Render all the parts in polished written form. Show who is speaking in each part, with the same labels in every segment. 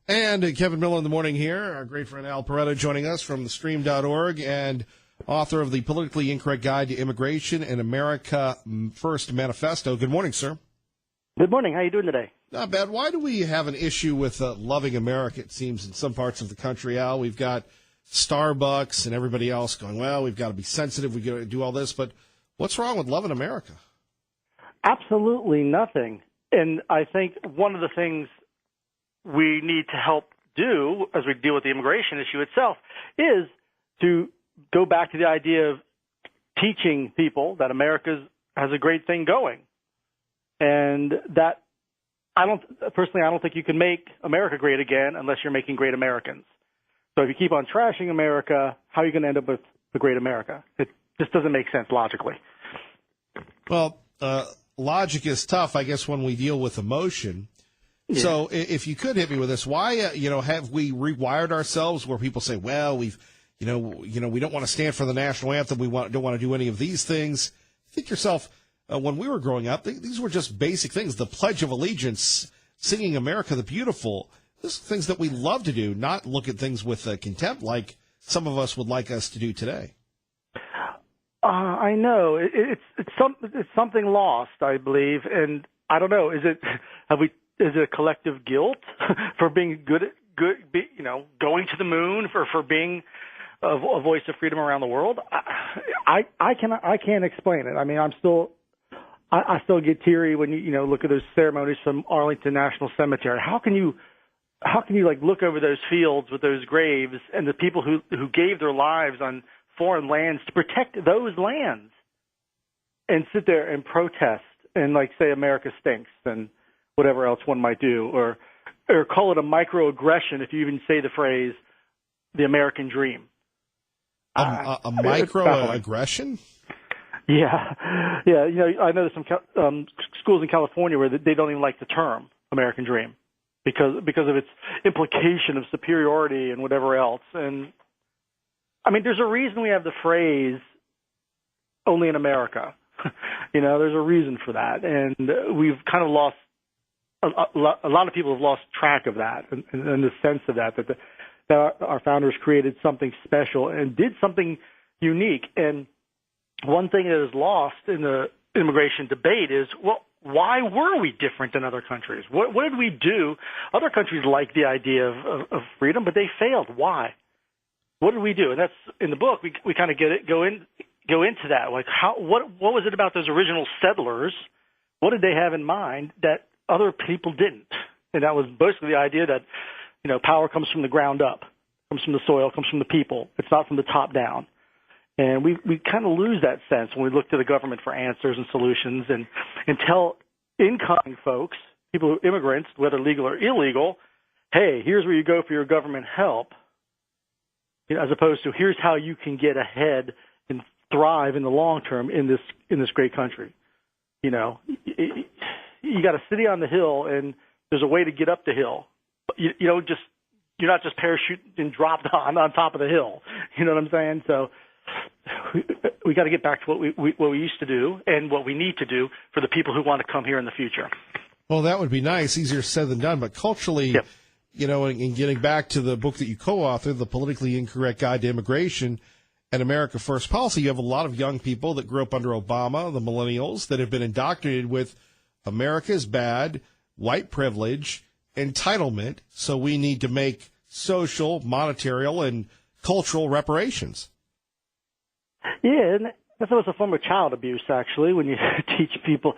Speaker 1: And Kevin Miller in the morning here. Our great friend Al Peretta joining us from thestream.org and author of the Politically Incorrect Guide to Immigration and America First Manifesto. Good morning, sir.
Speaker 2: Good morning. How are you doing today?
Speaker 1: Not bad. Why do we have an issue with loving America, it seems, in some parts of the country, Al? We've got Starbucks and everybody else going, well, we've got to be sensitive, we've got to do all this, but what's wrong with loving America?
Speaker 2: Absolutely nothing. And I think one of the things we need to help do as we deal with the immigration issue itself is to go back to the idea of teaching people that America has a great thing going. And that I don't think you can make America great again unless you're making great Americans. So if you keep on trashing America, how are you going to end up with the great America? It just doesn't make sense logically.
Speaker 1: Well, logic is tough, I guess, when we deal with emotion. Yeah. So if you could hit me with this, why, have we rewired ourselves where people say, well, we don't want to stand for the national anthem. We don't want to do any of these things. Think yourself, when we were growing up, these were just basic things. The Pledge of Allegiance, singing America the Beautiful, these are things that we love to do, not look at things with contempt like some of us would like us to do today.
Speaker 2: I know it's something lost, I believe, and I don't know. Is it a collective guilt for being going to the moon, for being a voice of freedom around the world? I can't explain it. I mean, I still get teary when you look at those ceremonies from Arlington National Cemetery. How can you look over those fields with those graves and the people who gave their lives on foreign lands to protect those lands and sit there and protest and say America stinks and whatever else one might do, or call it a microaggression if you even say the phrase the American dream.
Speaker 1: A microaggression?
Speaker 2: Yeah. I know there's some schools in California where they don't even like the term American dream because of its implication of superiority and whatever else. And I mean, there's a reason we have the phrase "only in America." There's a reason for that, and we've kind of lost. A lot of people have lost track of that, and the sense of that our founders created something special and did something unique. And one thing that is lost in the immigration debate is, well, why were we different than other countries? What did we do? Other countries liked the idea of freedom, but they failed. Why? What did we do? And that's in the book. We kind of go into that. Like what was it about those original settlers? What did they have in mind that other people didn't? And that was basically the idea that power comes from the ground up, comes from the soil, comes from the people. It's not from the top down. And we kind of lose that sense when we look to the government for answers and solutions and tell incoming folks, immigrants, whether legal or illegal, hey, here's where you go for your government help. As opposed to here's how you can get ahead and thrive in the long term in this great country. You got a city on the hill, and there's a way to get up the hill. You're not just parachuting and dropped on top of the hill. You know what I'm saying? So we got to get back to what we used to do and what we need to do for the people who want to come here in the future.
Speaker 1: Well, that would be nice. Easier said than done, but culturally. Yep. And getting back to the book that you co-authored, The Politically Incorrect Guide to Immigration and America First Policy, you have a lot of young people that grew up under Obama, the millennials, that have been indoctrinated with America is bad, white privilege, entitlement, so we need to make social, monetary, and cultural reparations.
Speaker 2: Yeah, and that's almost a form of child abuse, actually, when you teach people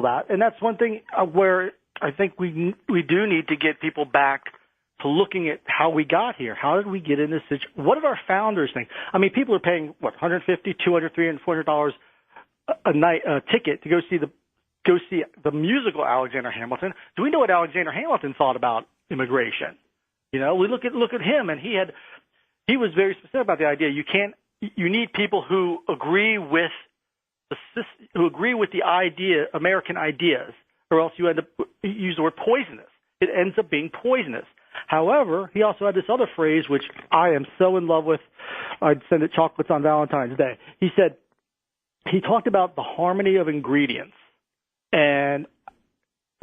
Speaker 2: that. And that's one thing where I think we do need to get people back to looking at how we got here. How did we get in this situation? What did our founders think? I mean, people are paying $150, $200, $300, $400 a night ticket to go see the musical Alexander Hamilton. Do we know what Alexander Hamilton thought about immigration? We look at him, and he was very specific about the idea. You need people who agree with the idea, American ideas, or else you end up, use the word poisonous. It ends up being poisonous. However, he also had this other phrase, which I am so in love with. I'd send it chocolates on Valentine's Day. He talked about the harmony of ingredients. And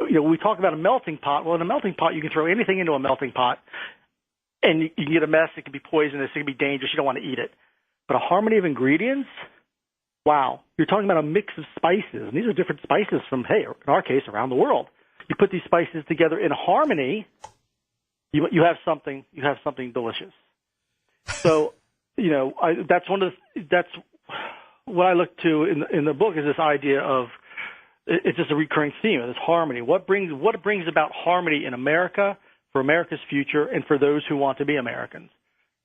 Speaker 2: we talk about a melting pot. Well, in a melting pot, you can throw anything into a melting pot, and you can get a mess. It can be poisonous. It can be dangerous. You don't want to eat it. But a harmony of ingredients, wow. You're talking about a mix of spices, and these are different spices from, hey, in our case, around the world. You put these spices together in harmony, you have something delicious. So, that's what I look to in the book is this idea of, it's just a recurring theme of this harmony. What brings about harmony in America, for America's future, and for those who want to be Americans?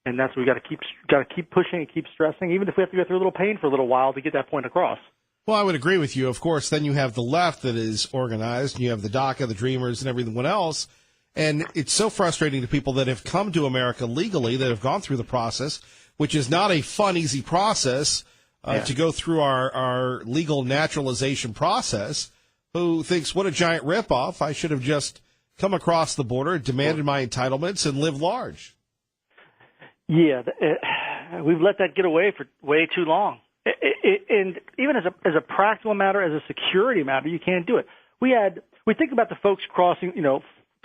Speaker 2: And that's what we got to keep pushing and keep stressing, even if we have to go through a little pain for a little while to get that point across.
Speaker 1: Well, I would agree with you. Of course, then you have the left that is organized, and you have the DACA, the Dreamers, and everyone else. And it's so frustrating to people that have come to America legally, that have gone through the process, which is not a fun, easy process to go through our legal naturalization process, who thinks, what a giant ripoff. I should have just come across the border, demanded my entitlements, and lived large. Yeah,
Speaker 2: we've let that get away for way too long. And even as a practical matter, as a security matter, you can't do it. We think about the folks crossing,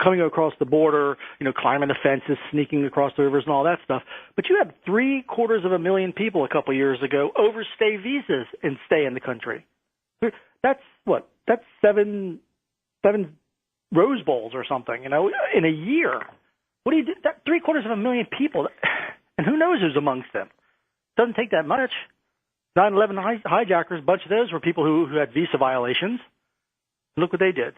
Speaker 2: coming across the border, climbing the fences, sneaking across the rivers and all that stuff. But you had 750,000 people a couple of years ago overstay visas and stay in the country. That's what? That's seven Rose Bowls or something, in a year. What do you do? That 750,000 people, and who knows who's amongst them? Doesn't take that much. 9/11 hijackers, a bunch of those were people who had visa violations. Look what they did.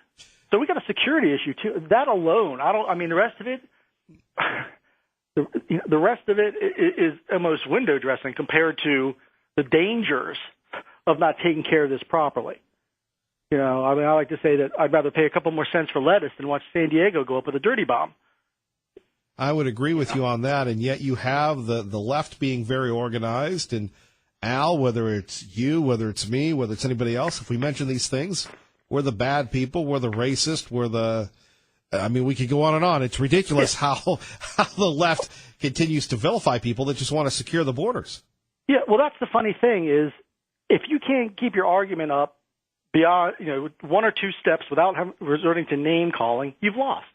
Speaker 2: So we got a security issue too. That alone, the rest of it, the rest of it is almost window dressing compared to the dangers of not taking care of this properly. I like to say that I'd rather pay a couple more cents for lettuce than watch San Diego go up with a dirty bomb.
Speaker 1: I would agree with you on that, and yet you have the left being very organized. And Al, whether it's you, whether it's me, whether it's anybody else, if we mention these things, we're the bad people, we're the racist, we could go on and on. It's ridiculous how the left continues to vilify people that just want to secure the borders.
Speaker 2: Yeah, well, that's the funny thing is, if you can't keep your argument up beyond, one or two steps without resorting to name calling, you've lost.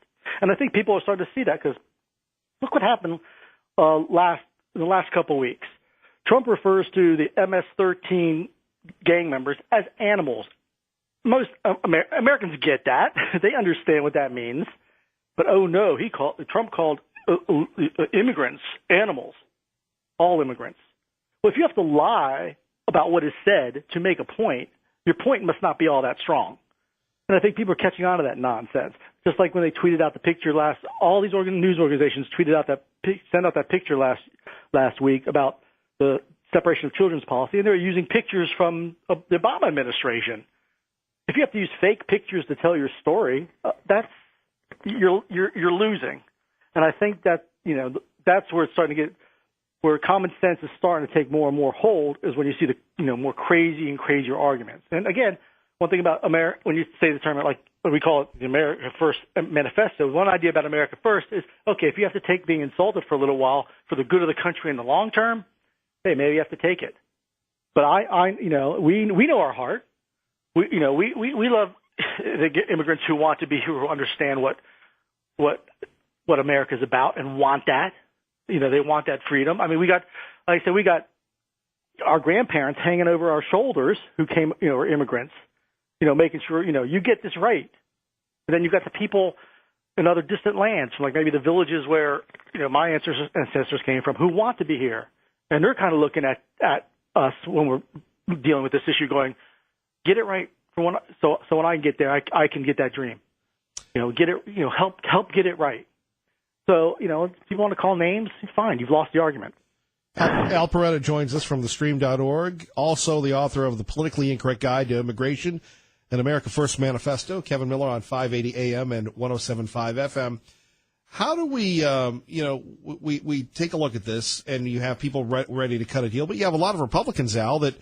Speaker 2: And I think people are starting to see that, because look what happened in the last couple of weeks. Trump refers to the MS-13 gang members as animals. Most Americans get that. They understand what that means. But oh no, Trump called immigrants animals, all immigrants. Well, if you have to lie about what is said to make a point, your point must not be all that strong. And I think people are catching on to that nonsense. Just like when they tweeted out the picture all these news organizations tweeted out sent out that picture last week about the separation of children's policy, and they were using pictures from the Obama administration. If you have to use fake pictures to tell your story, you're losing. And I think that that's where it's starting to get, where common sense is starting to take more and more hold, is when you see the more crazy and crazier arguments. And again, one thing about America, when you say the term, like what we call it the America First Manifesto, one idea about America First is, okay, if you have to take being insulted for a little while for the good of the country in the long term, hey, maybe you have to take it. But we know our heart. We love the immigrants who want to be, who understand what America's about and want that. They want that freedom. We got our grandparents hanging over our shoulders who came, are immigrants, making sure, you get this right. And then you've got the people in other distant lands, like maybe the villages where, my ancestors came from, who want to be here. And they're kind of looking at us when we're dealing with this issue going, get it right so when I get there, I can get that dream. Get it, help get it right. So, if you want to call names, fine. You've lost the argument.
Speaker 1: Al Peretta joins us from thestream.org, also the author of The Politically Incorrect Guide to Immigration and America First Manifesto. Kevin Miller on 580 AM and 107.5 FM. How do we, we take a look at this, and you have people ready to cut a deal, but you have a lot of Republicans, Al, that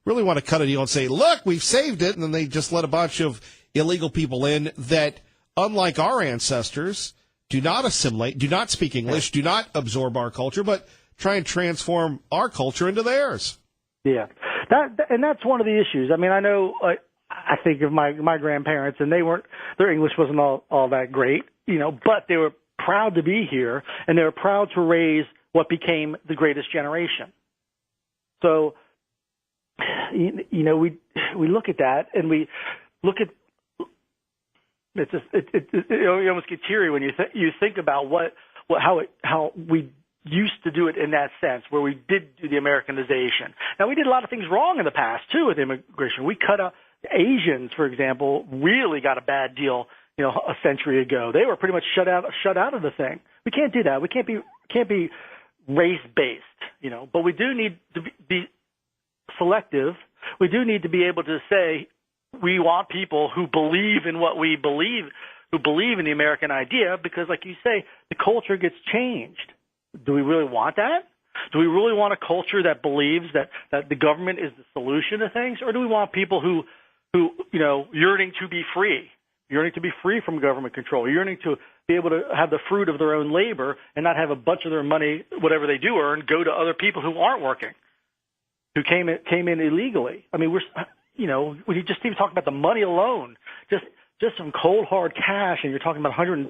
Speaker 1: really want to cut a deal and say, look, we've saved it, and then they just let a bunch of illegal people in that, unlike our ancestors, do not assimilate, do not speak English, do not absorb our culture, but try and transform our culture into theirs.
Speaker 2: Yeah, and that's one of the issues. I know I think of my grandparents, and their English wasn't all that great, but they were proud to be here, and they were proud to raise what became the greatest generation. So, we look at that, and we look at you almost get teary when you think about how we used to do it in that sense, where we did do the Americanization. Now, we did a lot of things wrong in the past too with immigration. We cut out Asians, for example, really got a bad deal, a century ago. They were pretty much shut out of the thing. We can't do that. We can't be race based, but we do need to be selective. We do need to be able to say we want people who believe in what we believe, who believe in the American idea, because like you say, the culture gets changed. Do we really want that? Do we really want a culture that believes that the government is the solution to things? Or do we want people who yearning to be free from government control, yearning to be able to have the fruit of their own labor and not have a bunch of their money, whatever they do earn, go to other people who aren't working, who came in illegally? I mean, we just even talk about the money alone, just some cold hard cash, and you're talking about $116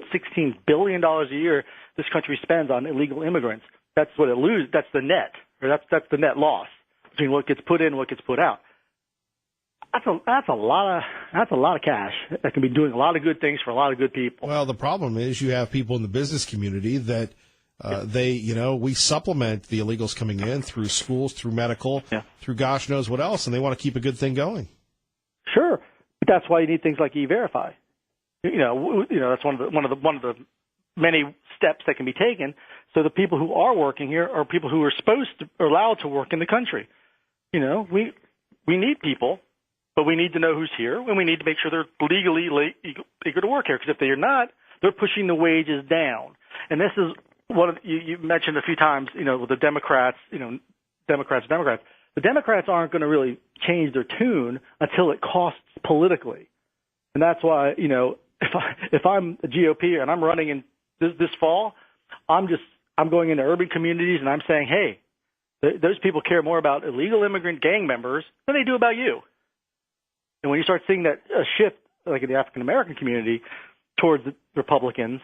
Speaker 2: billion a year this country spends on illegal immigrants. That's what it loses. That's the net, or that's the net loss between what gets put in and what gets put out. That's a lot of cash that can be doing a lot of good things for a lot of good people.
Speaker 1: Well, the problem is you have people in the business community that we supplement the illegals coming in through schools, through medical, through gosh knows what else, and they want to keep a good thing going.
Speaker 2: Sure, but that's why you need things like E-Verify. That's one of the many steps that can be taken. So the people who are working here are people who are allowed to work in the country. We need people, but we need to know who's here, and we need to make sure they're legally eager to work here. Because if they're not, they're pushing the wages down. And this is what you mentioned a few times. With the Democrats, Democrats. The Democrats aren't going to really change their tune until it costs politically, and that's why if I'm a GOP and I'm running in this fall, I'm going into urban communities and I'm saying, hey, those people care more about illegal immigrant gang members than they do about you. And when you start seeing that shift, like in the African American community, towards the Republicans,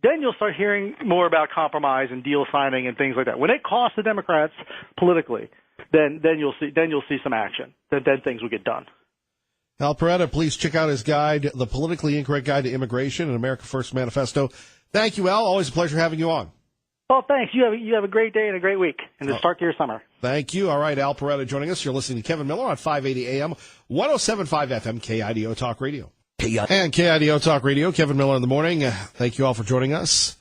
Speaker 2: then you'll start hearing more about compromise and deal signing and things like that. When it costs the Democrats politically, then you'll see some action. Then things will get done.
Speaker 1: Al Peretta, please check out his guide, The Politically Incorrect Guide to Immigration, and America First Manifesto. Thank you, Al. Always a pleasure having you on.
Speaker 2: Oh, thanks. You have a great day and a great week, and the start to your summer.
Speaker 1: Thank you. All right, Al Peretta joining us. You're listening to Kevin Miller on 580 AM, 107.5 FM, KIDO Talk Radio. And KIDO Talk Radio, Kevin Miller in the morning. Thank you all for joining us.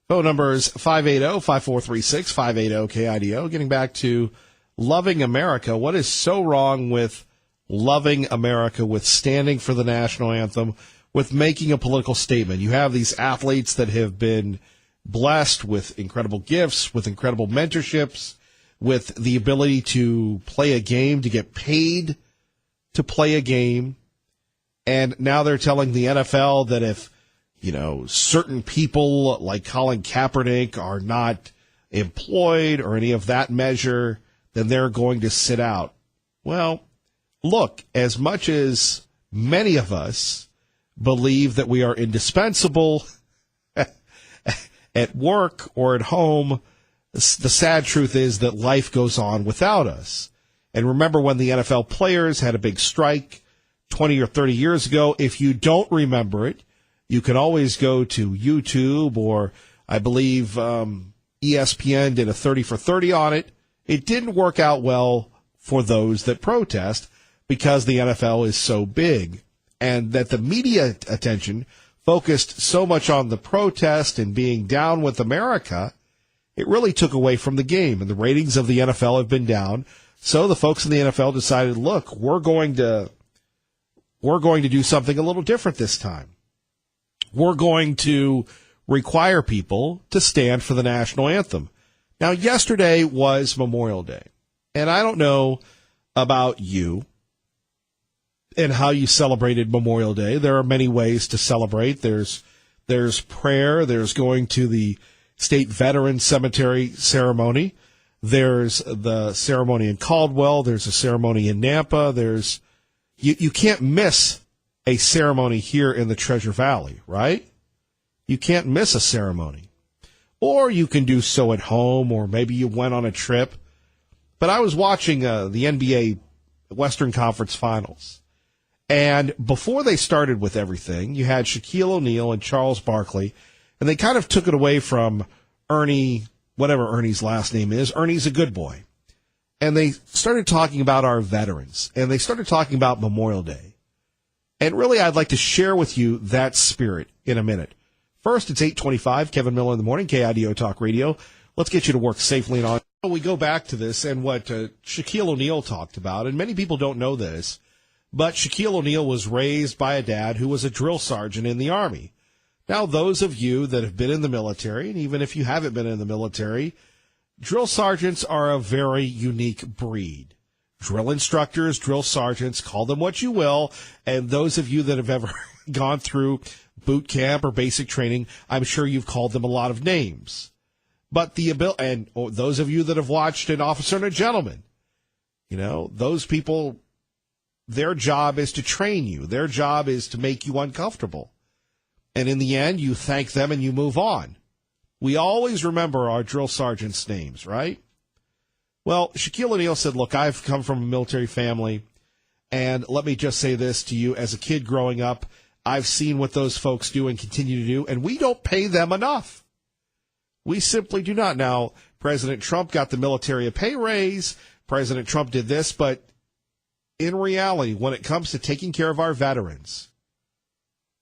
Speaker 1: Phone number is 580-5436, 580-KIDO. Getting back to loving America, what is so wrong with loving America, with standing for the national anthem, with making a political statement? You have these athletes that have been blessed with incredible gifts, with incredible mentorships, with the ability to play a game, to get paid to play a game. And now they're telling the NFL that if, certain people like Colin Kaepernick are not employed or any of that measure, then they're going to sit out. Well, look, as much as many of us believe that we are indispensable at work or at home, the sad truth is that life goes on without us. And remember when the NFL players had a big strike 20 or 30 years ago? If you don't remember it, you can always go to YouTube, or I believe ESPN did a 30 for 30 on it. It didn't work out well for those that protest because the NFL is so big, and that the media attention focused so much on the protest and being down with America, it really took away from the game, and the ratings of the NFL have been down. So the folks in the NFL decided, look, we're going to do something a little different this time. We're going to require people to stand for the national anthem. Now, yesterday was Memorial Day, and I don't know about you and how you celebrated Memorial Day. There are many ways to celebrate. There's prayer. There's going to the State Veterans Cemetery ceremony. There's the ceremony in Caldwell. There's a ceremony in Nampa. There's You can't miss a ceremony here in the Treasure Valley, right? You can't miss a ceremony. Or you can do so at home, or maybe you went on a trip. But I was watching the NBA Western Conference Finals. And before they started with everything, you had Shaquille O'Neal and Charles Barkley, and they kind of took it away from Ernie, whatever Ernie's last name is. Ernie's a good boy. And they started talking about our veterans, and they started talking about Memorial Day. And really, I'd like to share with you that spirit in a minute. First, it's 8:25, Kevin Miller in the morning, KIDO Talk Radio. Let's get you to work safely and on. We go back to this and what Shaquille O'Neal talked about, and many people don't know this, but Shaquille O'Neal was raised by a dad who was a drill sergeant in the Army. Now, those of you that have been in the military, and even if you haven't been in the military, drill sergeants are a very unique breed. Drill instructors, drill sergeants, call them what you will, and those of you that have ever gone through boot camp or basic training, I'm sure you've called them a lot of names. But those of you that have watched An Officer and a Gentleman, those people, their job is to train you. Their job is to make you uncomfortable. And in the end, you thank them and you move on. We always remember our drill sergeants' names, right? Well, Shaquille O'Neal said, look, I've come from a military family, and let me just say this to you. As a kid growing up, I've seen what those folks do and continue to do, and we don't pay them enough. We simply do not. Now, President Trump got the military a pay raise. President Trump did this, but in reality, when it comes to taking care of our veterans,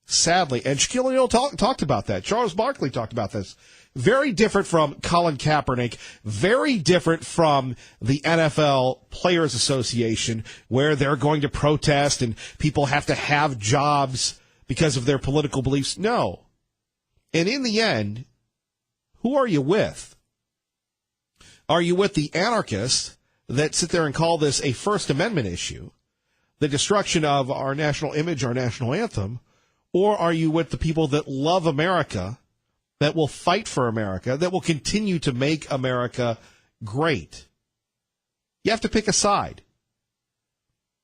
Speaker 1: sadly, and Shaquille O'Neal talked about that. Charles Barkley talked about this. Very different from Colin Kaepernick. Very different from the NFL Players Association, where they're going to protest and people have to have jobs because of their political beliefs. No. And in the end, who are you with? Are you with the anarchists that sit there and call this a First Amendment issue, the destruction of our national image, our national anthem? Or are you with the people that love America, that will fight for America, that will continue to make America great? You have to pick a side.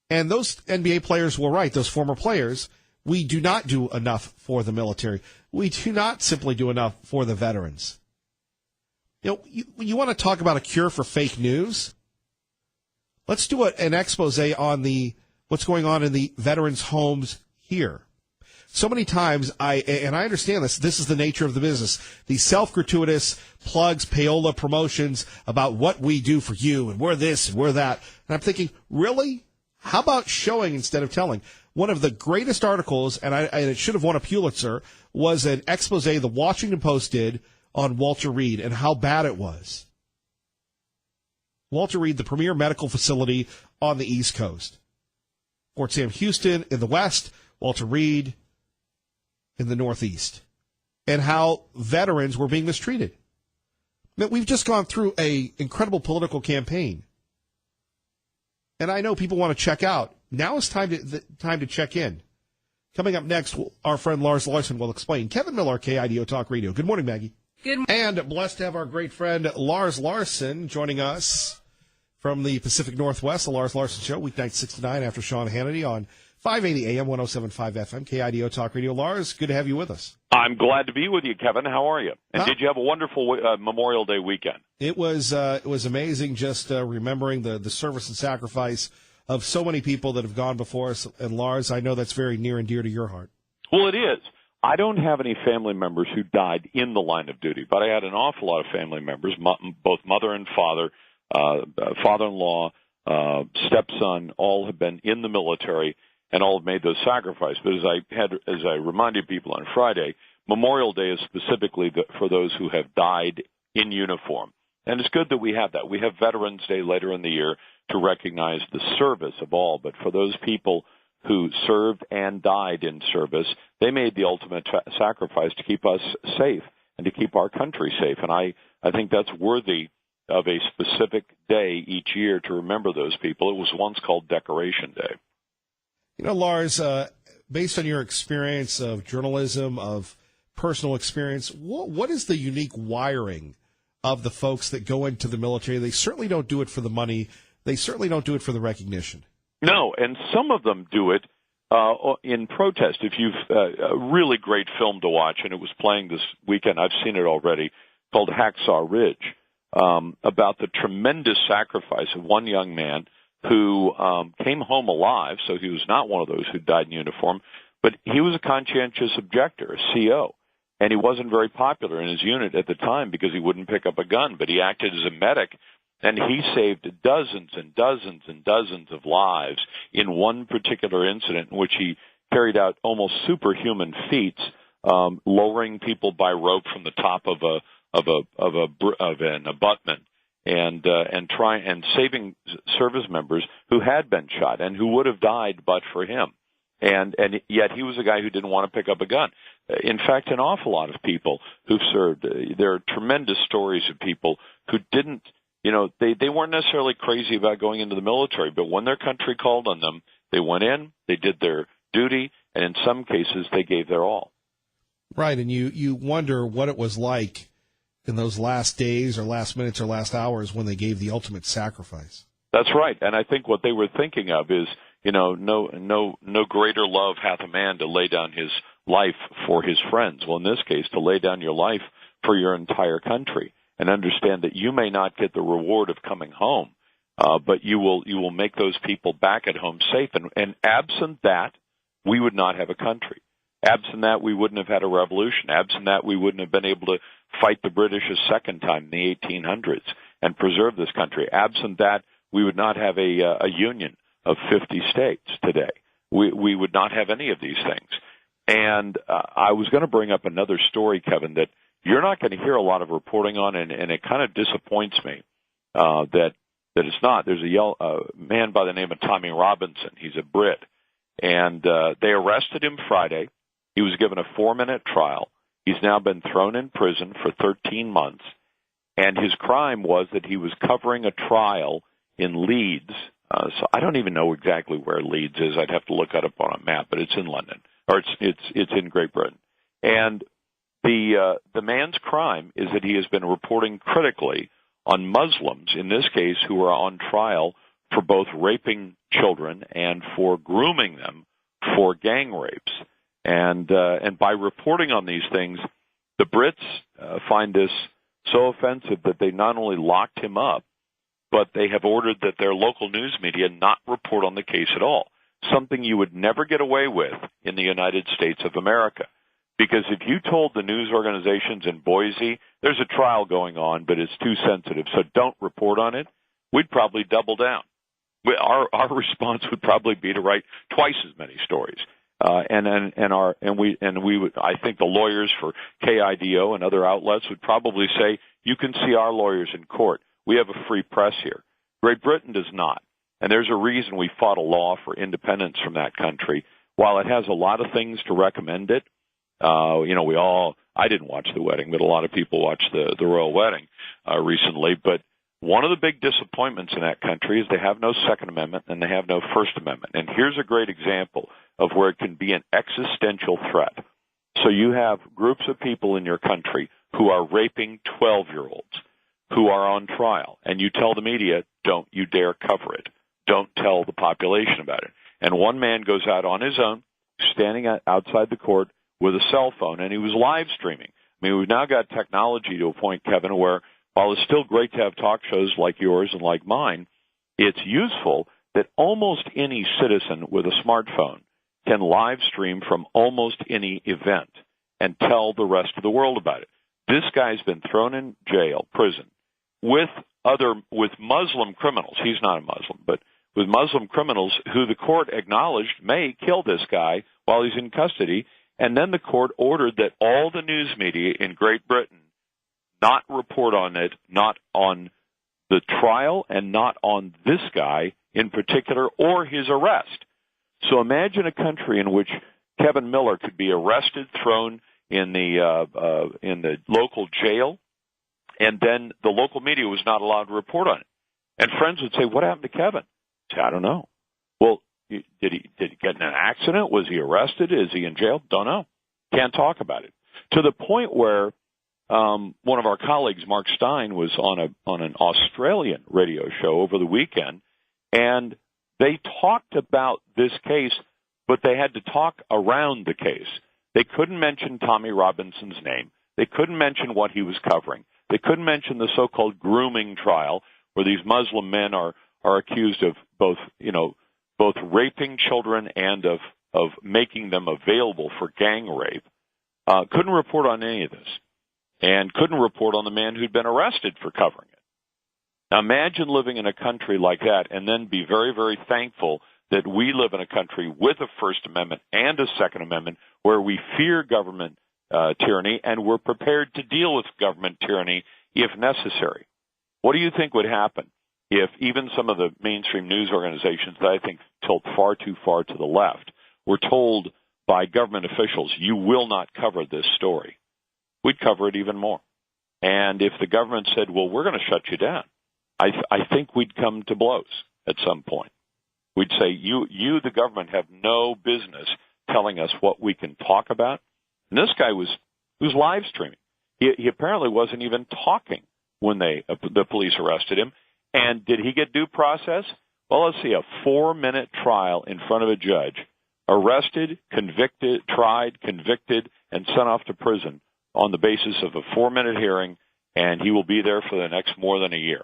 Speaker 1: And those NBA players were right, those former players. We do not do enough for the military. We do not simply do enough for the veterans. You want to talk about a cure for fake news? Let's do an expose on what's going on in the veterans' homes here. So many times, I understand this is the nature of the business, these self-gratuitous plugs, payola promotions about what we do for you, and we're this and we're that. And I'm thinking, really? How about showing instead of telling? One of the greatest articles, and it should have won a Pulitzer, was an expose the Washington Post did on Walter Reed and how bad it was. Walter Reed, the premier medical facility on the East Coast. Fort Sam Houston in the West, Walter Reed in the Northeast, and how veterans were being mistreated. We've just gone through an incredible political campaign, and I know people want to check out. Now is time to check in. Coming up next, our friend Lars Larson will explain. Kevin Miller, KIDO Talk Radio. Good morning, Maggie.
Speaker 3: Good morning.
Speaker 1: And blessed to have our great friend Lars Larson joining us from the Pacific Northwest, the Lars Larson Show, weeknight 6 to 9 after Sean Hannity on 580 AM, 107.5 FM, KIDO Talk Radio. Lars, good to have you with us.
Speaker 4: I'm glad to be with you, Kevin. How are you? And did you have a wonderful Memorial Day weekend?
Speaker 1: It was amazing just remembering the service and sacrifice of so many people that have gone before us. And Lars, I know that's very near and dear to your heart.
Speaker 4: Well, it is. I don't have any family members who died in the line of duty, but I had an awful lot of family members, both mother and father, father-in-law, stepson, all have been in the military and all have made those sacrifices. But as I reminded people on Friday, Memorial Day is specifically for those who have died in uniform. And it's good that we have that. We have Veterans Day later in the year to recognize the service of all. But for those people who served and died in service, they made the ultimate sacrifice to keep us safe and to keep our country safe. And I think that's worthy of a specific day each year to remember those people. It was once called Decoration Day.
Speaker 1: Lars, based on your experience of journalism, of personal experience, what is the unique wiring of the folks that go into the military? They certainly don't do it for the money. They certainly don't do it for the recognition.
Speaker 4: No, and some of them do it in protest. If you've a really great film to watch, and it was playing this weekend, I've seen it already, called Hacksaw Ridge, about the tremendous sacrifice of one young man who came home alive, so he was not one of those who died in uniform, but he was a conscientious objector, a CO, and he wasn't very popular in his unit at the time because he wouldn't pick up a gun, but he acted as a medic, and he saved dozens and dozens and dozens of lives in one particular incident in which he carried out almost superhuman feats, lowering people by rope from the top of an abutment, and saving service members who had been shot and who would have died but for him. And yet he was a guy who didn't want to pick up a gun. In fact, an awful lot of people who've served, there are tremendous stories of people who didn't, they weren't necessarily crazy about going into the military, but when their country called on them, they went in, they did their duty, and in some cases they gave their all.
Speaker 1: Right, and you wonder what it was like in those last days or last minutes or last hours when they gave the ultimate sacrifice.
Speaker 4: That's right, and I think what they were thinking of is, no greater love hath a man to lay down his life for his friends. Well, in this case, to lay down your life for your entire country, and understand that you may not get the reward of coming home, but you will make those people back at home safe. And absent that, we would not have a country. Absent that, we wouldn't have had a revolution. Absent that, we wouldn't have been able to fight the British a second time in the 1800s and preserve this country. Absent that, we would not have a union of 50 states today. We would not have any of these things. And I was going to bring up another story, Kevin, that you're not going to hear a lot of reporting on, and it kind of disappoints me that it's not. There's a man by the name of Tommy Robinson. He's a Brit. And they arrested him Friday. He was given a 4-minute trial. He's now been thrown in prison for 13 months. And his crime was that he was covering a trial in Leeds. So I don't even know exactly where Leeds is. I'd have to look it up on a map, but it's in London, or it's in Great Britain. And the man's crime is that he has been reporting critically on Muslims, in this case, who are on trial for both raping children and for grooming them for gang rapes. And by reporting on these things, the Brits find this so offensive that they not only locked him up, but they have ordered that their local news media not report on the case at all, something you would never get away with in the United States of America. Because if you told the news organizations in Boise, there's a trial going on, but it's too sensitive, so don't report on it, we'd probably double down. Our response would probably be to write twice as many stories. I think the lawyers for KIDO and other outlets would probably say, you can see our lawyers in court. We have a free press here. Great Britain does not. And there's a reason we fought a law for independence from that country. While it has a lot of things to recommend it, I didn't watch the wedding, but a lot of people watched the royal wedding recently. But one of the big disappointments in that country is they have no Second Amendment and they have no First Amendment. And here's a great example of where it can be an existential threat. So you have groups of people in your country who are raping 12-year-olds who are on trial, and you tell the media, don't you dare cover it. Don't tell the population about it. And one man goes out on his own, standing outside the court with a cell phone, and he was live streaming. I mean, we've now got technology to a point, Kevin, where while it's still great to have talk shows like yours and like mine, it's useful that almost any citizen with a smartphone can live stream from almost any event and tell the rest of the world about it. This guy's been thrown in jail, prison, with Muslim criminals. He's not a Muslim, but with Muslim criminals who the court acknowledged may kill this guy while he's in custody. And then the court ordered that all the news media in Great Britain not report on it, not on the trial, and not on this guy in particular or his arrest. So imagine a country in which Kevin Miller could be arrested, thrown in the local jail, and then the local media was not allowed to report on it. And friends would say, what happened to Kevin? I'd say, I don't know. Well, did he get in an accident? Was he arrested? Is he in jail? Don't know. Can't talk about it. To the point where one of our colleagues, Mark Stein, was on an Australian radio show over the weekend, and They talked about this case, but they had to talk around the case. They couldn't mention Tommy Robinson's name. They couldn't mention what he was covering. They couldn't mention the so-called grooming trial where these Muslim men are accused of both raping children and of making them available for gang rape. Couldn't report on any of this, and couldn't report on the man who'd been arrested for covering it. Now imagine living in a country like that and then be very, very thankful that we live in a country with a First Amendment and a Second Amendment where we fear government tyranny and we're prepared to deal with government tyranny if necessary. What do you think would happen if even some of the mainstream news organizations that I think tilt far too far to the left were told by government officials, you will not cover this story? We'd cover it even more. And if the government said, well, we're going to shut you down, I think we'd come to blows at some point. We'd say, you, the government, have no business telling us what we can talk about. And this guy was live streaming. He apparently wasn't even talking when the police arrested him. And did he get due process? Well, let's see, a 4-minute trial in front of a judge, arrested, convicted, tried, convicted, and sent off to prison on the basis of a 4-minute hearing, and he will be there for the next more than a year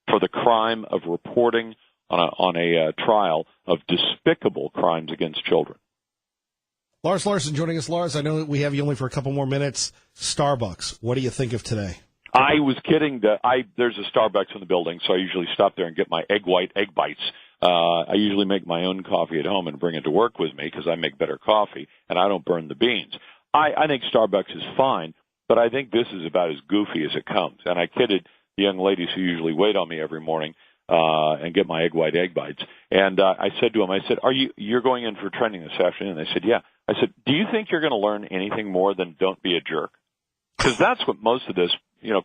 Speaker 4: for the crime of reporting on a trial of despicable crimes against children.
Speaker 1: Lars Larson joining us. Lars, I know that we have you only for a couple more minutes. Starbucks, what do you think of today?
Speaker 4: I was kidding. There's a Starbucks in the building, so I usually stop there and get my egg bites. I usually make my own coffee at home and bring it to work with me because I make better coffee and I don't burn the beans. I think Starbucks is fine, but I think this is about as goofy as it comes. And I kidded the young ladies who usually wait on me every morning and get my egg bites. And I said to them, I said, you're going in for training this afternoon? They said, yeah. I said, do you think you're going to learn anything more than don't be a jerk? Because that's what most of this,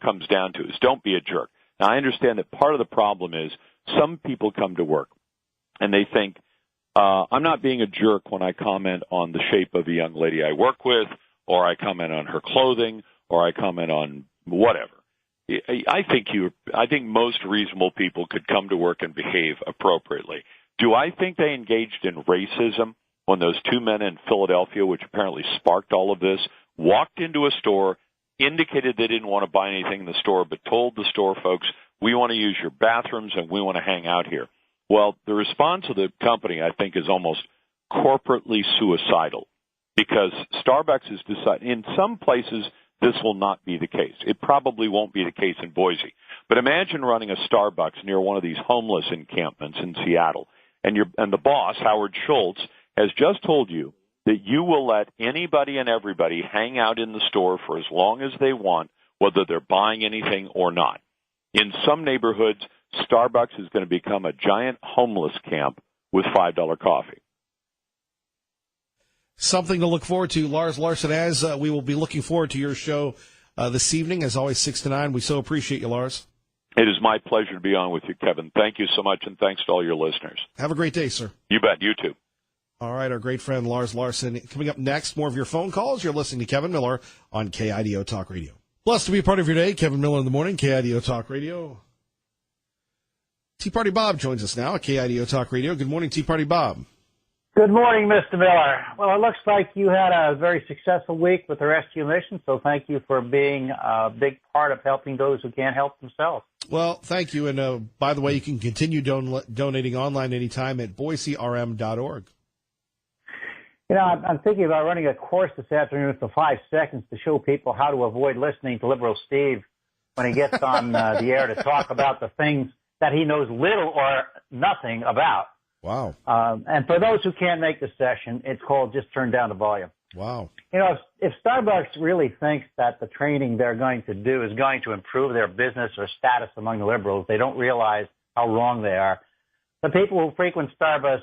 Speaker 4: comes down to, is don't be a jerk. Now, I understand that part of the problem is some people come to work and they think, I'm not being a jerk when I comment on the shape of a young lady I work with, or I comment on her clothing, or I comment on whatever. I think most reasonable people could come to work and behave appropriately. Do I think they engaged in racism when those two men in Philadelphia, which apparently sparked all of this, walked into a store, indicated they didn't want to buy anything in the store, but told the store folks, we want to use your bathrooms and we want to hang out here? Well, the response of the company, I think, is almost corporately suicidal, because Starbucks has decided in some places this will not be the case. It probably won't be the case in Boise. But imagine running a Starbucks near one of these homeless encampments in Seattle, and the boss, Howard Schultz, has just told you that you will let anybody and everybody hang out in the store for as long as they want, whether they're buying anything or not. In some neighborhoods, Starbucks is going to become a giant homeless camp with $5 coffee.
Speaker 1: Something to look forward to. Lars Larson, as we will be looking forward to your show this evening, as always, 6 to 9. We so appreciate you, Lars.
Speaker 4: It is my pleasure to be on with you, Kevin. Thank you so much, and thanks to all your listeners.
Speaker 1: Have a great day, sir.
Speaker 4: You bet. You too.
Speaker 1: All right, our great friend Lars Larson. Coming up next, more of your phone calls. You're listening to Kevin Miller on KIDO Talk Radio. Blessed to be a part of your day. Kevin Miller in the morning, KIDO Talk Radio. Tea Party Bob joins us now at KIDO Talk Radio. Good morning, Tea Party Bob.
Speaker 3: Good morning, Mr. Miller. Well, it looks like you had a very successful week with the rescue mission, so thank you for being a big part of helping those who can't help themselves.
Speaker 1: Well, thank you. And by the way, you can continue donating online anytime at boiserm.org.
Speaker 3: I'm thinking about running a course this afternoon for 5 seconds to show people how to avoid listening to Liberal Steve when he gets on the air to talk about the things that he knows little or nothing about.
Speaker 1: Wow.
Speaker 3: And for those who can't make the session, it's called Just Turn Down the Volume.
Speaker 1: Wow.
Speaker 3: If Starbucks really thinks that the training they're going to do is going to improve their business or status among the liberals, they don't realize how wrong they are. The people who frequent Starbucks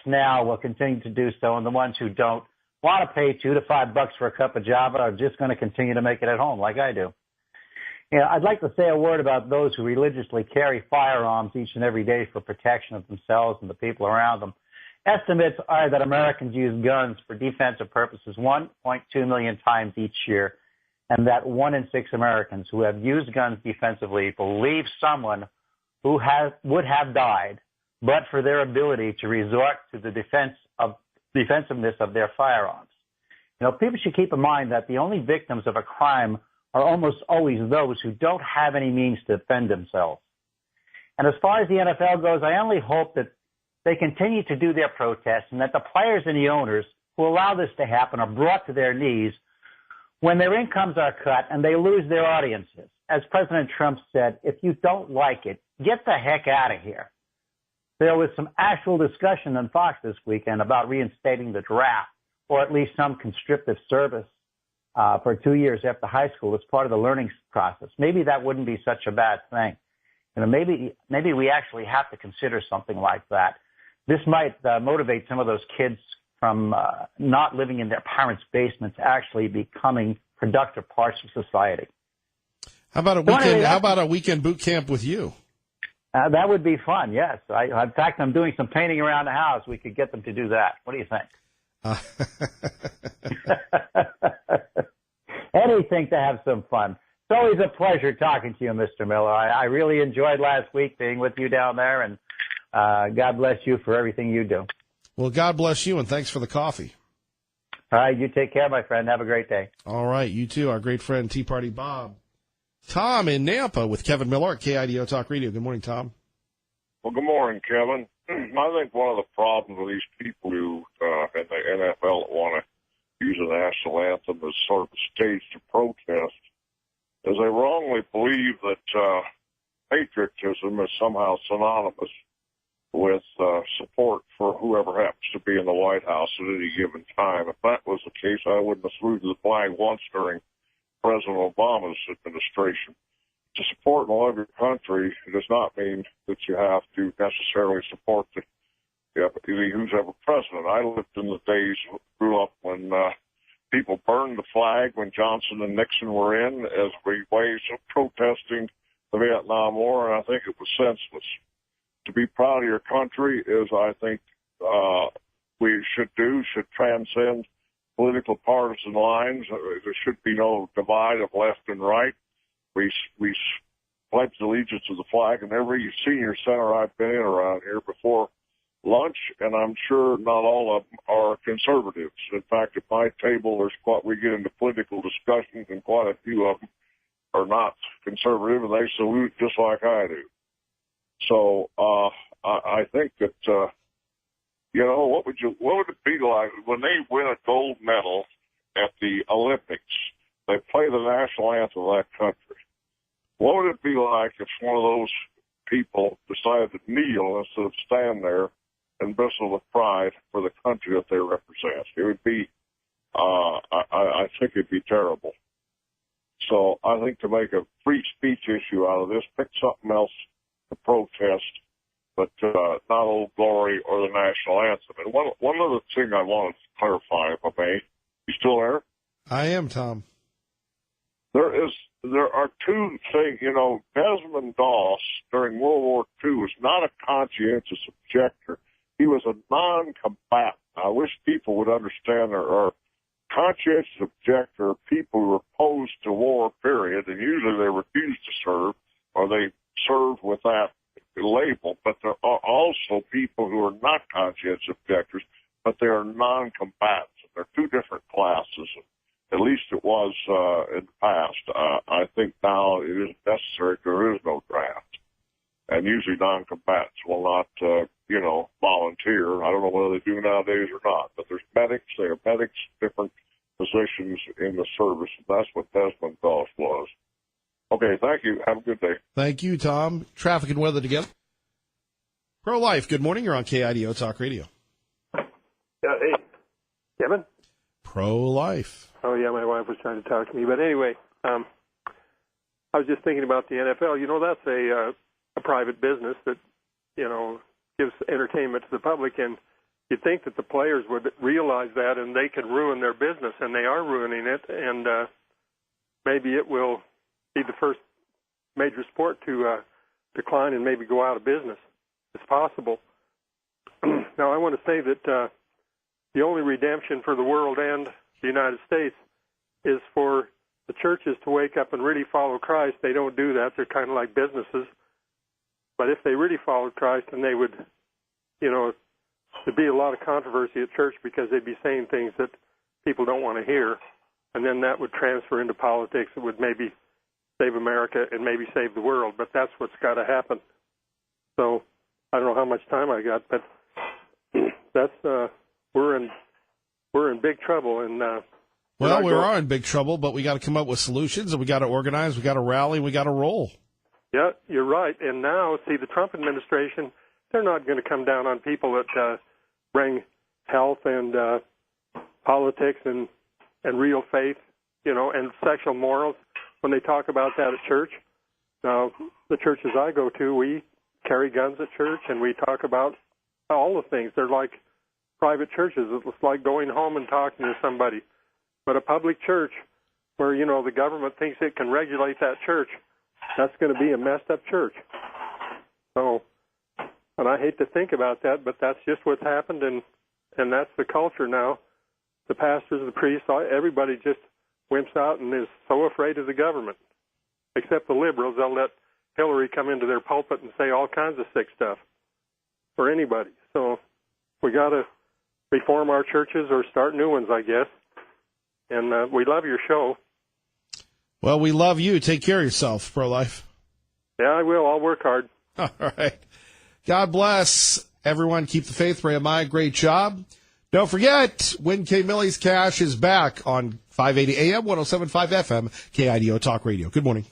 Speaker 3: now will continue to do so, and the ones who don't want to pay $2 to $5 for a cup of Java are just going to continue to make it at home like I do. I'd like to say a word about those who religiously carry firearms each and every day for protection of themselves and the people around them. Estimates are that Americans use guns for defensive purposes 1.2 million times each year, and that 1 in 6 Americans who have used guns defensively believe someone who would have died but for their ability to resort to the defensiveness of their firearms. You know, people should keep in mind that the only victims of a crime are almost always those who don't have any means to defend themselves. And as far as the NFL goes, I only hope that they continue to do their protests and that the players and the owners who allow this to happen are brought to their knees when their incomes are cut and they lose their audiences. As President Trump said, if you don't like it, get the heck out of here. There was some actual discussion on Fox this weekend about reinstating the draft, or at least some conscriptive service for 2 years after high school as part of the learning process. Maybe that wouldn't be such a bad thing. You know, maybe we actually have to consider something like that. This might motivate some of those kids from not living in their parents' basements actually becoming productive parts of society.
Speaker 1: How about a weekend? How about a weekend boot camp with you?
Speaker 3: That would be fun. Yes. In fact, I'm doing some painting around the house. We could get them to do that. What do you think? Anything to have some fun. It's always a pleasure talking to you, Mr. Miller. I really enjoyed last week being with you down there, and God bless you for everything you do.
Speaker 1: Well, God bless you, and thanks for the coffee.
Speaker 3: All right, you take care, my friend. Have a great day.
Speaker 1: All right, you too, our great friend Tea Party Bob. Tom in Nampa with Kevin Miller at KIDO Talk Radio. Good morning, Tom.
Speaker 5: Well, good morning, Kevin. I think one of the problems with these people who in the NFL want to use the national anthem as sort of a stage to protest is they wrongly believe that patriotism is somehow synonymous with support for whoever happens to be in the White House at any given time. If that was the case, I wouldn't have saluted the flag once during President Obama's administration. To support and love your country does not mean that you have to necessarily support who's ever president. I lived in the days, grew up when people burned the flag when Johnson and Nixon were in as ways of protesting the Vietnam War, and I think it was senseless. To be proud of your country is, I think, we should transcend political partisan lines. There should be no divide of left and right. We pledge allegiance to the flag, and every senior center I've been in around here before lunch, and I'm sure not all of them are conservatives. In fact, at my table, we get into political discussions, and quite a few of them are not conservative, and they salute just like I do. So I think that what would it be like when they win a gold medal at the Olympics? They play the national anthem of that country. What would it be like if one of those people decided to kneel instead of stand there and bristle with pride for the country that they represent? It would be, I think it'd be terrible. So I think to make a free speech issue out of this, pick something else to protest, but not Old Glory or the national anthem. And one other thing I wanted to clarify, if I may. You still there?
Speaker 1: I am, Tom.
Speaker 5: There are two things, Desmond Doss during World War II was not a conscientious objector. He was a non-combatant. I wish people would understand there are conscientious objector people who are opposed to war, period, and usually they refuse to serve or they serve with that label. But there are also people who are not conscientious objectors, but they are non-combatants. They're two different classes. At least it was in the past. I think now it isn't necessary. There is no draft. And usually non-combatants will not, volunteer. I don't know whether they do nowadays or not. But there's medics. There are medics, different positions in the service. And that's what Desmond Doss was. Okay, thank you. Have a good day.
Speaker 1: Thank you, Tom. Traffic and weather together. Pro-life, good morning. You're on KIDO Talk Radio.
Speaker 6: Hey, Kevin?
Speaker 1: Pro-life.
Speaker 6: Oh, yeah, my wife was trying to talk to me. But anyway, I was just thinking about the NFL. That's a private business that, gives entertainment to the public. And you'd think that the players would realize that and they could ruin their business, and they are ruining it. And maybe it will be the first major sport to decline and maybe go out of business. It's possible. Now, I want to say that the only redemption for the world and the United States is for the churches to wake up and really follow Christ. They don't do that. They're kind of like businesses. But if they really followed Christ, then they would there'd be a lot of controversy at church because they'd be saying things that people don't want to hear, and then that would transfer into politics. It would maybe save America and maybe save the world, but that's what's got to happen. So I don't know how much time I got, but that's we're in big trouble, and
Speaker 1: well, we are in big trouble, but we got to come up with solutions, and we got to organize, we got to rally, we got to roll.
Speaker 6: Yeah, you're right. And now, see, the Trump administration, they're not going to come down on people that bring health and politics and real faith, and sexual morals when they talk about that at church. Now, the churches I go to, we carry guns at church, and we talk about all the things. They're like private churches. It's like going home and talking to somebody. But a public church where, the government thinks it can regulate that church, that's going to be a messed up church. So, and I hate to think about that, but that's just what's happened, and that's the culture now. The pastors, the priests, everybody just wimps out and is so afraid of the government. Except the liberals, they'll let Hillary come into their pulpit and say all kinds of sick stuff for anybody. So we got to reform our churches or start new ones, I guess. And we love your show.
Speaker 1: Well, we love you. Take care of yourself, Pro-Life.
Speaker 6: Yeah, I will. I'll work hard.
Speaker 1: All right. God bless everyone. Keep the faith. Ray Amaya, great job. Don't forget, Win K. Millie's Cash is back on 580 AM, 107.5 FM, KIDO Talk Radio. Good morning.